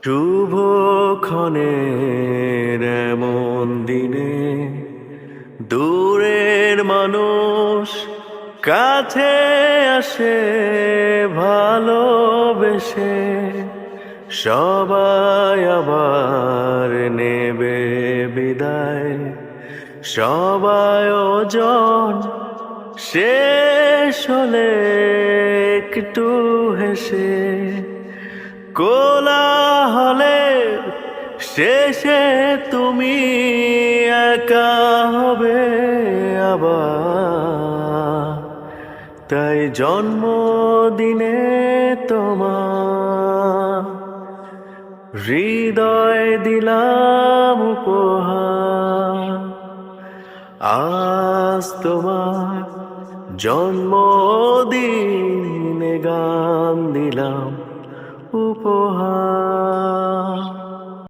শুভক্ষণের এমন দিনে দূরের মানুষ কাছে আসে ভালোবেসে, সবাই আবার নেবে বিদায়, সবাই ওজন শেষ হলে একটু হেসে কোলাহলের শেষে তুমি একা হবে আবার। তাই জন্মদিনে তোমার হৃদয় দিলাম উপহার। আজ তোমার জন্মদিনে গান দিলাম উপহার।